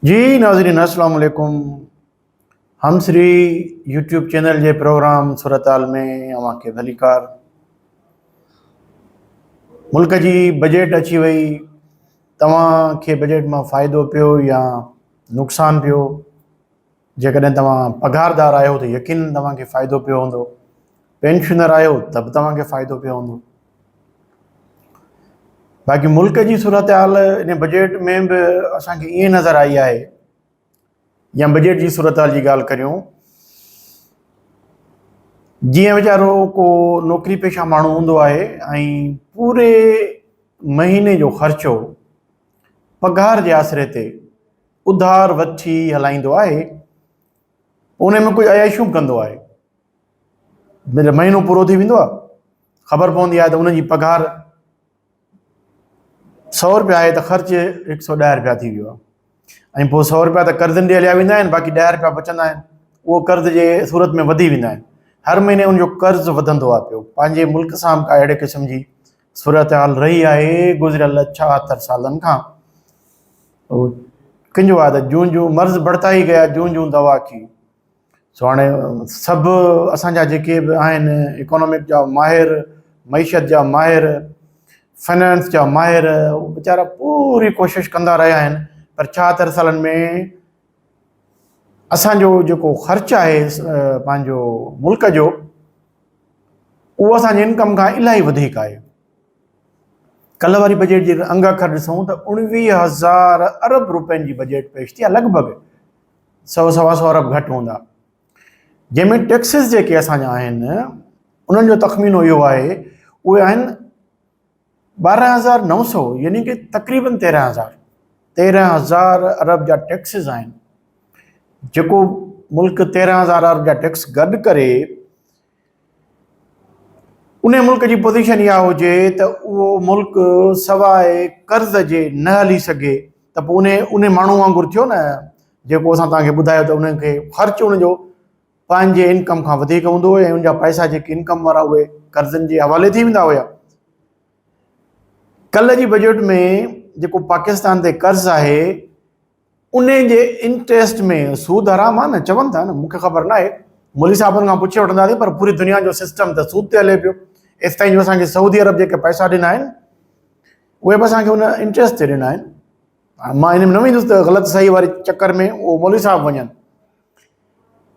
जी नाज़रीन अस्सलाम वालेकुम। हम श्री यूट्यूब चैनल जे प्रोग्राम सूरताल में अवां खे भलीकार। मुल्क जी बजट अची वई, तव्हां खे बजट मां फ़ाइदो पियो या नुक़सान पियो? जेकॾहिं तव्हां पघारदार आहियो त यकीनन तव्हांखे फ़ाइदो पियो हूंदो, पेंशनर आहियो त बि तव्हांखे फ़ाइदो पियो हूंदो। बाक़ी मुल्क जी सूरत हाल इन बजट में बि असांखे ईअं नज़र आई आहे, या बजट जी सूरत हाल जी ॻाल्हि करियूं, जीअं वीचारो को नौकिरी पेशा माण्हू हूंदो आहे ऐं पूरे महीने जो ख़र्चो पघार जे आसिरे ते उधार वठी हलाईंदो आहे, उन में कुझु अयाशियूं कंदो आहे। जॾहिं महीनो पूरो थी वेंदो आहे, ख़बर पवंदी आहे त उनजी पघार 100 रुपया आहे त ख़र्चु 110 रुपया थी वियो आहे। ऐं पोइ 100 रुपया त कर्ज़नि ॾे हलिया वेंदा आहिनि, बाक़ी 10 रुपया बचंदा आहिनि, उहो कर्ज़ जे सूरत में वधी वेंदा आहिनि। हर महीने उनजो कर्ज़ वधंदो आहे पियो। पंहिंजे मुल्क सां का अहिड़े क़िस्म जी सूरत हाल रही आहे गुज़िरियल 76 सालनि खां। कंहिंजो आहे त जूं जूं मर्ज़ बढ़ता ही गया, जूं जूं दवा की। सो हाणे सभु असांजा जेके बि आहिनि इकोनॉमिक जा माहिर, मईशत जा माहिर, फाइनेंस जा माहिर, वीचारा पूरी कोशिशि कंदा रहिया आहिनि, पर 76 सालनि में असांजो जेको ख़र्चु आहे पंहिंजो मुल्क जो, उहो असांजे इनकम खां इलाही वधीक आहे। कल्ह वारी बजट जे अंग अखर ॾिसूं त 19,000 अरब रुपयनि जी बजट पेश थी आहे, लॻभॻि 100-125 अरब घटि हूंदा, जंहिंमें टैक्सिस जेके असांजा आहिनि उन्हनि जो तख़मीनो इहो आहे, उहे आहिनि 12,900, यानी कि तक़रीबन 13,000 अरब जा टैक्सिस आहिनि। जेको मुल्क 13,000 अरब जा टैक्स गॾु करे उन मुल्क जी पोज़ीशन इहा हुजे त उहो मुल्क सवाइ कर्ज़ जे न हली सघे, त पोइ उन माण्हू वांगुरु थियो न, जेको असां तव्हांखे ॿुधायो त उनखे ख़र्चु उनजो पंहिंजे इनकम खां वधीक हूंदो ऐं उनजा पैसा जेके इनकम वारा उहे कर्ज़नि जे हवाले थी वेंदा हुया। कल्ह जी बजट में जेको पाकिस्तान ते कर्ज़ आहे, उन जे इंट्रेस्ट में सूद हराम आहे न, चवनि था न, मूंखे ख़बर न आहे, मौलवी साहबनि खां पुछे वठंदासीं, पर पूरी दुनिया जो सिस्टम त सूद ते हले पियो। एसि ताईं जो असांखे सऊदी अरब जेके पैसा ॾिना आहिनि, उहे बि असांखे उन इंट्रेस्ट ते ॾिना आहिनि। मां इन में न वेंदुसि त ग़लति सही वारे चकर में उहो मौलवी साहब वञनि,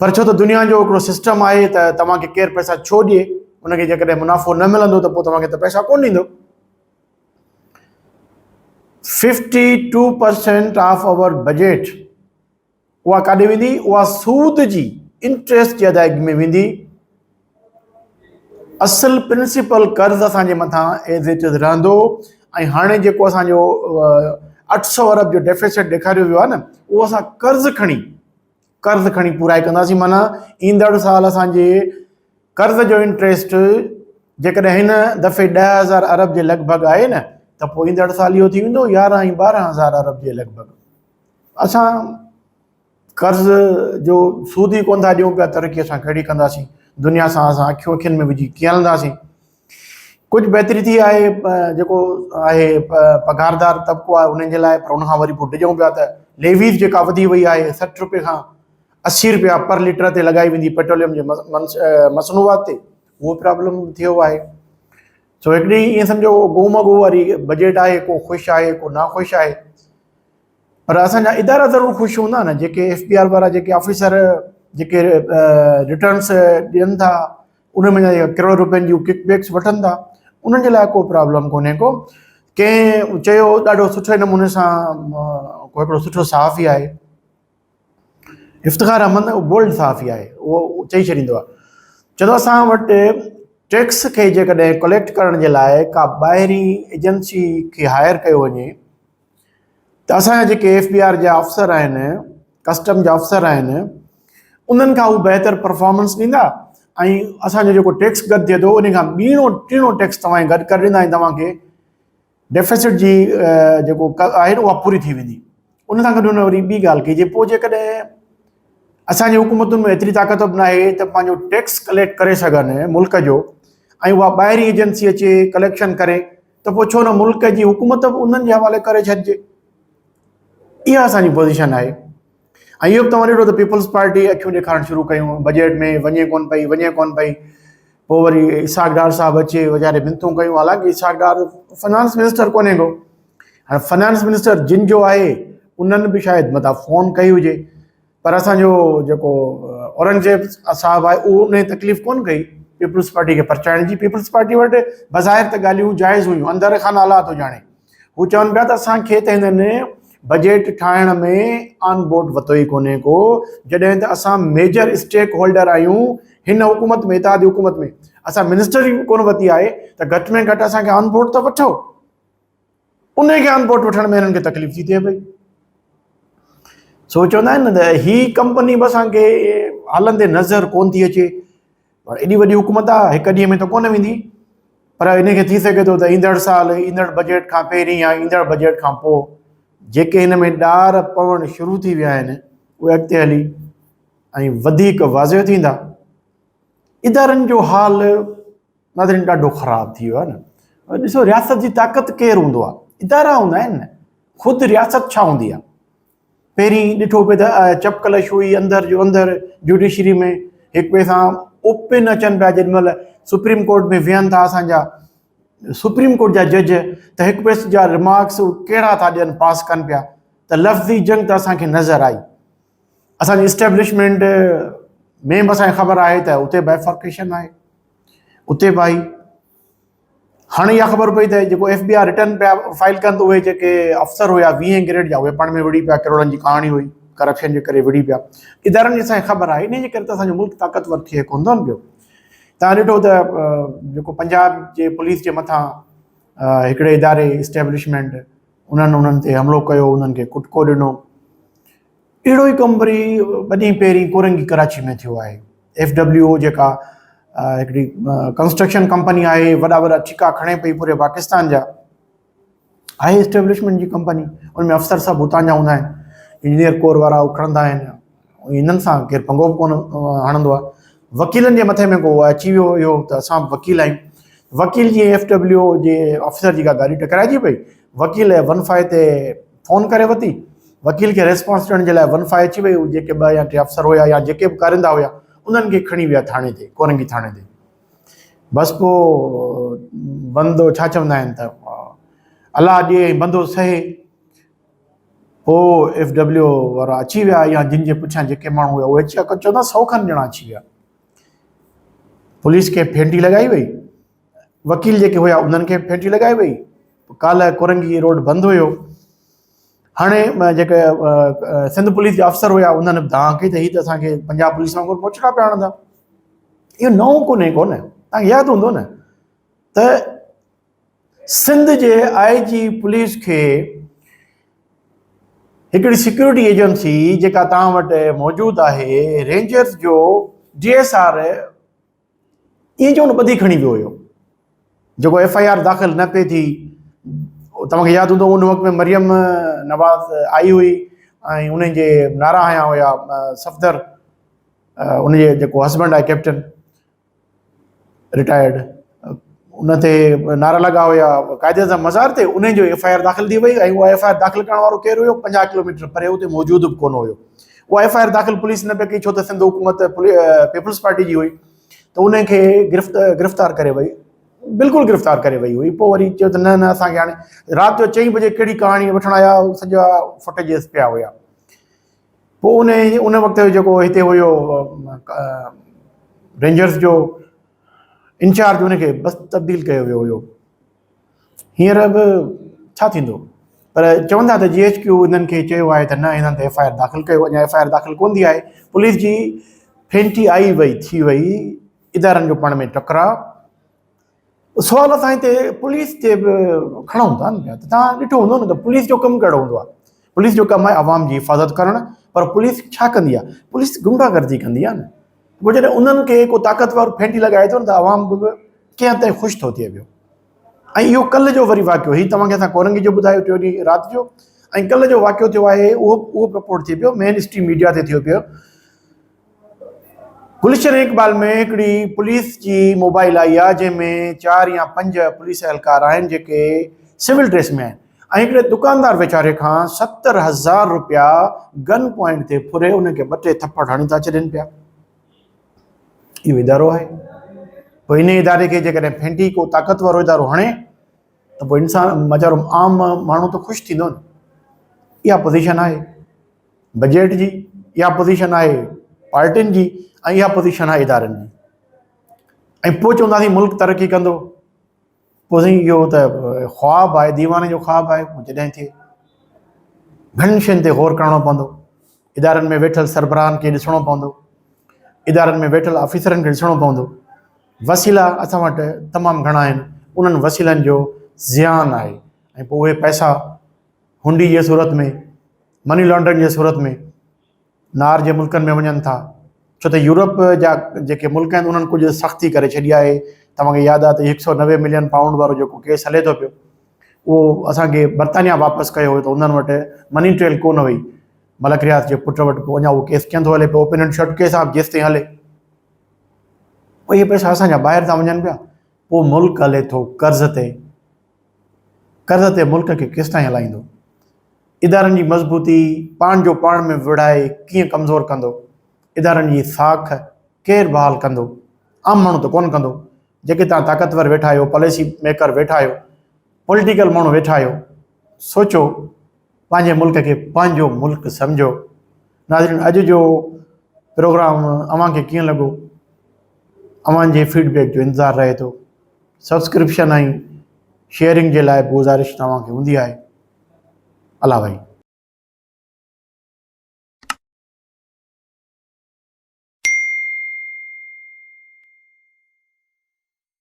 पर छो त दुनिया जो हिकिड़ो सिस्टम आहे त तव्हांखे केरु पैसा छो ॾिए, उनखे जेकॾहिं मुनाफ़ो न मिलंदो त पोइ तव्हांखे त पैसा कोन ॾींदो। 52% ऑफ आवर बजट उहा काॾे वेंदी? उहा सूद जी, इंट्रेस्ट जी अदायगी में वेंदी। असल प्रिंसिपल कर्ज़ असांजे मथां एज़ इट इज़ रहंदो। ऐं हाणे जेको असांजो 800 अरब जो डेफिसिट ॾेखारियो वियो आहे न, उहो असां कर्ज़ खणी पूराए कंदासीं। माना ईंदड़ साल असांजे कर्ज़ जो इंट्रेस्ट जेकॾहिं हिन दफ़े 10,000 अरब जे लॻभॻि आहे न, त पोइ ईंदड़ साल इहो थी वेंदो 11-12,000 अरब जे लॻभॻि। असां कर्ज़ जो सूद ई कोन था ॾियूं पिया, तरक़ी असां कहिड़ी कंदासीं? दुनिया सां असां अखियुनि में विझी कीअं हलंदासीं? कुझु बहितरी थी आहे, जेको आहे पघारदार तबिको आहे उन्हनि जे लाइ, पर उनखां वरी पोइ ॾिजूं पिया त लेवीज़ जेका वधी वई आहे, 60 रुपए खां 80 रुपया पर लीटर ते लॻाई वेंदी पेट्रोलियम जे मसनूआत ते, उहो प्रॉब्लम थियो आहे। सो हिकिड़ी ईअं सम्झो गोमगो वारी बजट आहे, को ख़ुशि आहे को नाख़ुशि आहे। पर असांजा इदारा ज़रूरु ख़ुशि हूंदा न, जेके FBR वारा जेके ऑफिसर जेके रिटर्न्स ॾियनि था, उन में करोड़ रुपयनि जूं किकबैक्स वठनि था, उन्हनि जे लाइ को प्रॉब्लम कोन्हे को। कंहिं चयो ॾाढो सुठे नमूने सां, को हिकिड़ो सुठो सहाफ़ी आहे इफ़्तिख़ार अहमद, बोल्ड सहाफ़ी आहे, उहो चई छॾींदो आहे, चवंदो असां वटि टैक्स खे जेकॾहिं कलेक्ट करण जे लाइ का ॿाहिरीं एजेंसी खे हायर कयो वञे, त असांजा जेके FBR जा अफ़सर आहिनि, कस्टम जा अफ़सर आहिनि, उन्हनि खां उहे बहितर परफॉर्मेंस ॾींदा ऐं असांजो जेको टैक्स गॾु थिए थो उन खां टीणो टैक्स तव्हांखे गॾु करे ॾींदा ऐं तव्हांखे डेफिसिट जी जेको आहे उहा पूरी थी वेंदी। उन सां गॾु हुन वरी ॿी ॻाल्हि कई, जे पोइ जेकॾहिं असांजी हुकूमतुनि में एतिरी ताक़त बि न आहे त पंहिंजो टैक्स कलेक्ट करे सघनि मुल्क जो, ऐं उहा ॿाहिरीं एजेंसी अचे कलेक्शन करे, त पोइ छो न मुल्क जी हुकूमत बि उन्हनि जे हवाले करे छॾिजे। इहा असांजी पोज़ीशन आहे। ऐं इहो बि तव्हां ॾिठो त पीपल्स पार्टी अखियूं ॾेखारणु शुरू कयूं, बजट में वञे कोन पई। पोइ वरी इसहाक डार साहिबु अचे वीचारे मिनतूं कयूं, हालांकि इसहाक डार फाइनेंस मिनिस्टर कोन्हे को। हाणे फाइनेंस मिनिस्टर जिन जो आहे उन्हनि बि शायदि मथां फ़ोन कई हुजे, पर असांजो जेको औरंगज़ेब साहिबु आहे उहो उन तकलीफ़ कोन कई पीपल्स पार्टी खे परचाइण जी। पीपल्स पार्टी वटि बज़ाहिर त ॻाल्हियूं जाइज़ हुयूं, अंदरि खां नाला थो ॼाणे। हू चवनि पिया त असांखे त हिननि बजट ठाहिण में ऑन बोर्ड वरितो ई कोन्हे को, जॾहिं त असां मेजर स्टेक होल्डर आहियूं हिन हुकूमत में, इत्तेहादी हुकूमत में। असां मिनिस्टर ई कोन वरिती आहे त घटि में घटि असांखे ऑन बोर्ड त वठो। उनखे ऑन बोर्ड वठण में हिननि खे तकलीफ़ थी थिए पई। सो चवंदा आहिनि न त ही कंपनी बि असांखे हलंदे नज़र कोन थी अचे। एॾी वॾी हुकूमत आहे, हिकु ॾींहं में त कोन वेंदी, पर इनखे थी सघे थो त ईंदड़ साल, ईंदड़ बजट खां पहिरीं या ईंदड़ बजट खां पोइ जेके हिन में ॾार पवणु शुरू थी विया आहिनि उहे अॻिते हली ऐं वधीक वाज़िह थींदा। इदारनि जो हाल नाज़रीन ॾाढो ख़राबु थी वियो आहे न। ॾिसो, रियासत जी ताक़त केरु हूंदो आहे? इदारा हूंदा आहिनि न। ख़ुदि रियासत छा हूंदी आहे? पहिरीं ॾिठो पिए त चपकलश हुई अंदरि जो अंदरि जुडिशरी में, हिक ॿिए सां ओपन अचनि पिया। जेॾीमहिल सुप्रीम कोर्ट में विहनि था असांजा सुप्रीम कोर्ट जा जज, त हिक ॿिए जा रिमार्क्स कहिड़ा था ॾियनि, पास कनि पिया, त लफ़्ज़ी जंग त असांखे नज़र आई। असांजी इस्टेब्लिशमेंट में बि असांखे ख़बर आहे त उते बाइफर्केशन आहे, उते बि आई। हाणे इहा ख़बर पई त जेको FBI रिटर्न पिया फाइल कनि, त उहे जेके अफ़सर हुया 20 ग्रेड जा, उहे पाण में विड़ी पिया, करोड़नि जी कहाणी हुई, करप्शन जे करे विड़ी पिया। इदारनि जी असांखे ख़बर आहे, इन जे करे त असांजो मुल्क ताक़तवर थिए कोन थो न पियो। तव्हां ॾिठो त जेको पंजाब जे पुलिस जे मथां हिकिड़े इदारे इस्टेब्लिशमेंट उन्हनि ते हमिलो कयो, उन्हनि खे कुटको ॾिनो। अहिड़ो ई कमु वरी ॿ ॾींहं पहिरीं कोरंगी कराची में थियो आहे। FWO जेका हिकिड़ी कंस्ट्रक्शन कंपनी आहे, वॾा वॾा ठिका खणे पई पूरे पाकिस्तान जा, आहे इस्टेब्लिशमेंट जी कंपनी। उनमें अफ़सर सभु हुतां जा हूंदा आहिनि, इंजीनियर कोर वारा खणंदा आहिनि। हिननि सां केरु पंगो बि कोन हणंदो आहे। वकीलनि जे मथे में को अची वियो हुयो त असां वकील आहियूं। वकील जी FWO जे अफ़सर जी का गाॾी टकराइजी पई, वकील 15 ते फ़ोन करे वरिती, वकील खे रेस्पॉन्स ॾियण जे लाइ 15 अची वई। जेके 2 या 3 अफ़सर हुया या जेके बि कारिंदा हुया उन्हनि खे खणी विया थाणे ते, कोरंगी थाणे ते। बसि पोइ बंदो छा चवंदा आहिनि त अलाह ॾिए बंदो सहे। पोइ FWO वारा अची विया, या जिन जे पुठियां जेके माण्हू हुआ उहे अची विया, चवंदा 100 खनि ॼणा अची विया। पुलिस खे फेंटी लॻाई वई, वकील जेके हुया उन्हनि खे फेंटी लॻाई वई। काल्ह कोरंगी रोड बंदि हुयो। हाणे जेके सिंध पुलिस जा अफ़सर हुया उन्हनि दांह कई त हीअ त असांखे पंजाब पुलिस वांगुरु मोचड़ा पिया हणंदा। इहो नओं कोन्हे को न, तव्हांखे यादि हूंदो न त सिंध जे IG पुलिस खे हिकिड़ी सिक्योरिटी एजेंसी जेका तव्हां वटि मौजूदु आहे, रेंजर्स जो DSR, ईअं चवण ॿधी खणी वियो हुयो। जेको FIR दाख़िल न पई थी, तव्हांखे यादि हूंदो उन वक़्त में मरियम नवाज़ आई हुई ऐं उन जे नारा हया हुया सफ़दर, उनजे जेको हस्बैंड आहे कैप्टन रिटायर्ड, उन ते नारा लॻा हुया क़ाइदे सां मज़ार ते। उन जो FIR दाख़िल थी वई ऐं उहा FIR दाख़िल करण वारो केरु हुयो? 50 किलोमीटर परे उते मौजूदु बि कोन हुयो। उहा FIR दाख़िल पुलिस न पई कई, छो त सिंध हुकूमत पीपल्स पार्टी जी हुई, त उनखे गिरफ़्तार करे वई, बिल्कुलु गिरफ़्तार करे वई हुई। पोइ वरी चयो त न न असांखे हाणे राति जो 4 बजे कहिड़ी कहाणी वठण आया, सॼा फुटेजेस पिया हुया। पोइ उन वक़्तु जेको हिते हुयो रेंजर्स जो इंचार्ज, उनखे बसि तब्दील कयो वियो हुयो। हींअर बि छा थींदो, पर चवंदा त GHQ इन्हनि खे चयो आहे त न, हिननि ते FIR दाख़िल कयो। अञा FIR दाख़िल कोन थी आहे। पुलिस जी फेंटी आई वई थी वई, इदारनि जो पाण में टकराव। सुवाल असां हिते पुलिस ते बि खणूं था न पिया। त तव्हां ॾिठो हूंदो न त पुलिस जो कमु कहिड़ो हूंदो आहे। पुलिस जो कमु आहे आवाम जी हिफ़ाज़त करणु, पर पुलिस छा कंदी आहे? पुलिस गुंडागर्दी कंदी आहे न। पोइ जॾहिं उन्हनि खे को ताक़तवर फेंटी लॻाए थो न, त आवाम बि कंहिं हद ताईं ख़ुशि थो थिए पियो। ऐं इहो कल्ह जो वरी वाक़ियो, हीउ तव्हांखे असां कोरंगी जो ॿुधायो 4 ॾींहं राति जो, ऐं कल्ह जो वाक़ियो थियो आहे उहो रिपोर्ट थी पियो, मेन स्ट्रीम मीडिया ते थियो पियो। गुलशन इकबाल में हिकिड़ी पुलिस जी मोबाइल आई आहे, जंहिंमें 4 या 5 पुलिस एहलकार आहिनि जेके सिविल ड्रेस में आहिनि। ऐं हिकिड़े दुकानदार वीचारे खां 70,000 रुपया गन पॉइंट ते फुरे उनखे 2-3 थप्पड़ हणी था छॾनि पिया। इहो इदारो आहे। पोइ इन इदारे खे जेकॾहिं फेंटी को ताक़तवर इदारो हणे त पोइ इंसान वीचारो आम माण्हू त ख़ुशि थींदो न। इहा पोज़ीशन आहे बजट जी, इहा पोज़ीशन आहे पार्टियुनि जी, ऐं इहा पोज़ीशन आहे इदारनि जी। ऐं पोइ चवंदासीं मुल्क तरक़ी कंदो। पोइ साईं इहो त ख़्वाबु आहे, दीवाने जो ख़्वाबु आहे, पोइ जॾहिं थिए। घणनि शयुनि ते गौर करणो पवंदो। इदारनि में वेठल सरबराहनि खे ॾिसणो पवंदो, इदारनि में वेठल ऑफिसरनि खे ॾिसणो पवंदो। वसीला असां वटि तमामु घणा आहिनि, उन्हनि वसीलनि जो ज़ियान आहे। ऐं पोइ उहे पैसा हुंडी जे सूरत में, मनी लॉन्ड्रिंग जे सूरत में नार जे मुल्कनि में वञनि था। छो त यूरोप जा जेके मुल्क आहिनि उन्हनि कुझु सख़्ती करे छॾी आहे। तव्हांखे यादि आहे त 190 मिलियन पाउंड वारो जेको केस हले थो पियो, उहो असांखे बर्तानिया वापसि कयो हुयो त उन्हनि वटि मनी ट्रेल कोन हुई। मलक रियाज़ जे पुट वटि पोइ अञा उहो केस कीअं थो हले पियो, ओपन एंड शट केस आहे जेसि ताईं हले। पोइ इहे पैसा असांजा ॿाहिरि था वञनि पिया। पोइ मुल्क हले थो कर्ज़ ते। कर्ज़ ते मुल्क खे केसि ताईं हलाईंदो? इदारनि जी मज़बूती पाण जो पाण में विढ़ाए कीअं कमज़ोर कंदो? इदारनि जी साख केरु बहाल कंदो? आम माण्हू त कोन कंदो। जेके तव्हां ताक़तवर वेठा आहियो, पॉलिसी मेकर वेठा आहियो, पॉलिटिकल माण्हू वेठा आहियो, सोचो पंहिंजे मुल्क खे पंहिंजो मुल्क सम्झो। नाज़रीन, अॼु जो प्रोग्राम अव्हांखे कीअं लॻो? अव्हांजे फीडबैक जो इंतज़ारु रहे थो। सब्सक्रिप्शन ऐं शेयरिंग जे लाइ गुज़ारिश तव्हांखे हूंदी आहे। अला भाई।